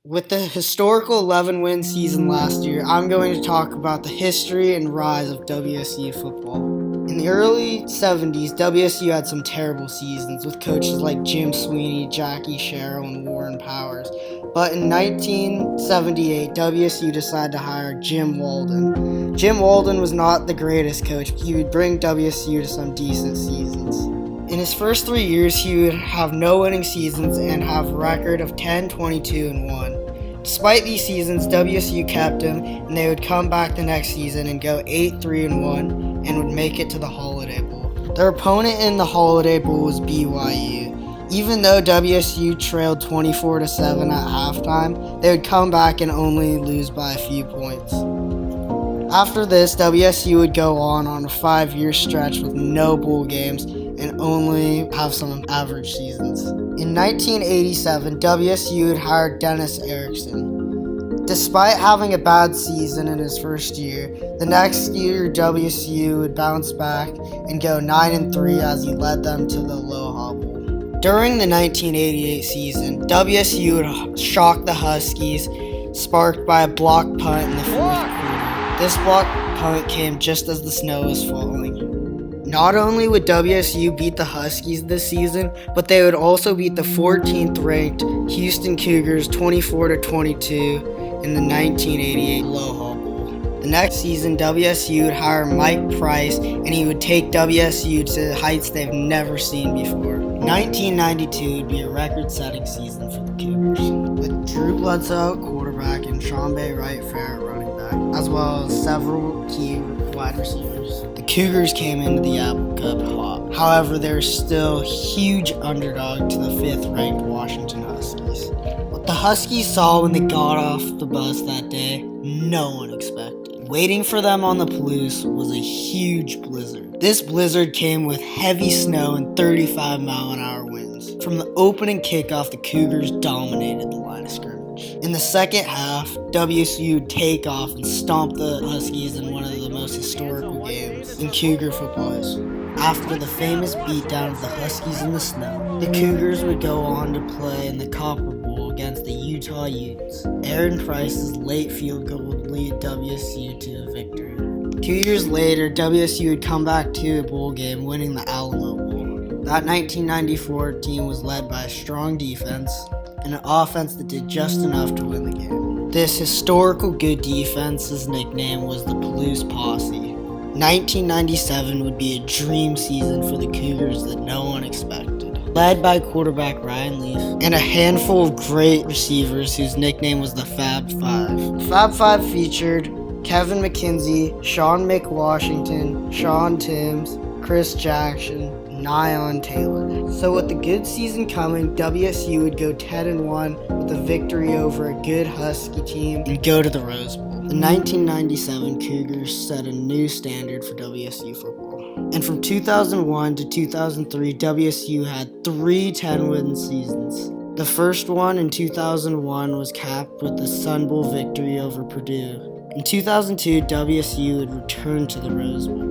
With the historical 11-win season last year, I'm going to talk about the history and rise of WSU football. In the early 70s, WSU had some terrible seasons with coaches like Jim Sweeney, Jackie Sherrill, and Warren Powers. But in 1978, WSU decided to hire Jim Walden. Jim Walden was not the greatest coach. He would bring WSU to some decent seasons. In his first 3 years, he would have no winning seasons and have a record of 10, 22, and 1. Despite these seasons, WSU kept him, and they would come back the next season and go 8, 3, and 1, and would make it to the Holiday Bowl. Their opponent in the Holiday Bowl was BYU. Even though WSU trailed 24-7 at halftime, they would come back and only lose by a few points. After this, WSU would go on a 5-year stretch with no bowl games and only have some average seasons. In 1987, WSU had hired Dennis Erickson. Despite having a bad season in his first year, the next year WSU would bounce back and go 9-3 as he led them to the Aloha Bowl. During the 1988 season, WSU would shock the Huskies, sparked by a block punt in the fourth quarter. This block punt came just as the snow was falling. Not only would WSU beat the Huskies this season, but they would also beat the 14th ranked Houston Cougars 24-22 in the 1988 Aloha Bowl. The next season, WSU would hire Mike Price, and he would take WSU to heights they've never seen before. 1992 would be a record-setting season for the Cougars, with Drew Bledsoe at quarterback and Sean Bay Wright Fair at running back, as well as several key wide receivers. The Cougars came into the Apple Cup hot. However, they're still a huge underdog to the 5th-ranked Washington Huskies. What the Huskies saw when they got off the bus that day, no one expected. Waiting for them on the Palouse was a huge blizzard. This blizzard came with heavy snow and 35-mile-an-hour winds. From the opening kickoff, the Cougars dominated the line of scrimmage. In the second half, WSU would take off and stomp the Huskies in one of the most historical games in Cougar football history. After the famous beatdown of the Huskies in the snow, the Cougars would go on to play in the Copper Bowl against the Utah Utes. Aaron Price's late field goal would lead WSU to a victory. 2 years later, WSU would come back to a bowl game, winning the Alamo Bowl. That 1994 team was led by a strong defense and an offense that did just enough to win the game. This historical good defense's nickname was the Palouse Posse. 1997 would be a dream season for the Cougars that no one expected. Led by quarterback Ryan Leaf and a handful of great receivers whose nickname was the Fab Five. The Fab Five featured Kevin McKenzie, Sean McWashington, Sean Timms, Chris Jackson, Nyon Taylor. So with the good season coming, WSU would go 10-1 with a victory over a good Husky team and go to the Rose Bowl. The 1997 Cougars set a new standard for WSU football. And from 2001 to 2003, WSU had 3 10-win seasons. The first one in 2001 was capped with the Sun Bowl victory over Purdue. In 2002, WSU would return to the Rose Bowl.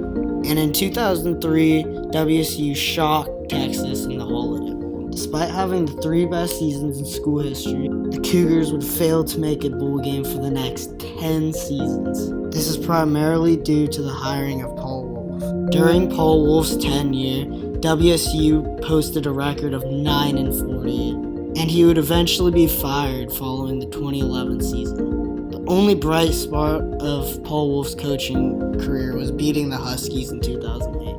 And in 2003, WSU shocked Texas in the Holiday Bowl. Despite having the 3 best seasons in school history, the Cougars would fail to make a bowl game for the next 10 seasons. This is primarily due to the hiring of Paul Wolf. During Paul Wolf's tenure, WSU posted a record of 9-48, and he would eventually be fired following the 2011 season. The only bright spot of Paul Wolf's coaching career was beating the Huskies in 2008.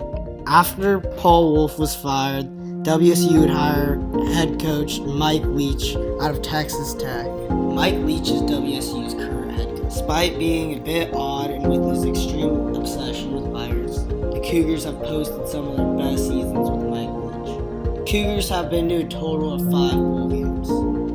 After Paul Wolf was fired, WSU would hire head coach Mike Leach out of Texas Tech. Mike Leach is WSU's current head coach. Despite being a bit odd and with his extreme obsession with Pirates, the Cougars have posted some of their best seasons with Mike Leach. The Cougars have been to a total of 5 bowl games.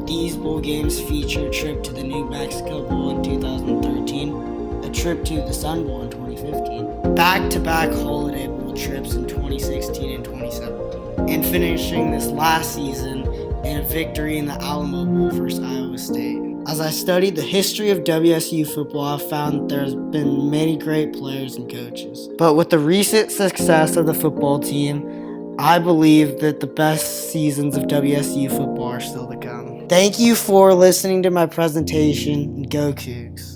These bowl games feature a trip to the New Mexico Bowl in 2013, a trip to the Sun Bowl in 2015, back-to-back Holiday Bowl trips in 2016 and 2017, and finishing this last season in a victory in the Alamo Bowl versus Iowa State. As I studied the history of WSU football, I found that there's been many great players and coaches. But with the recent success of the football team, I believe that the best seasons of WSU football are still to come. Thank you for listening to my presentation. Go Cougs.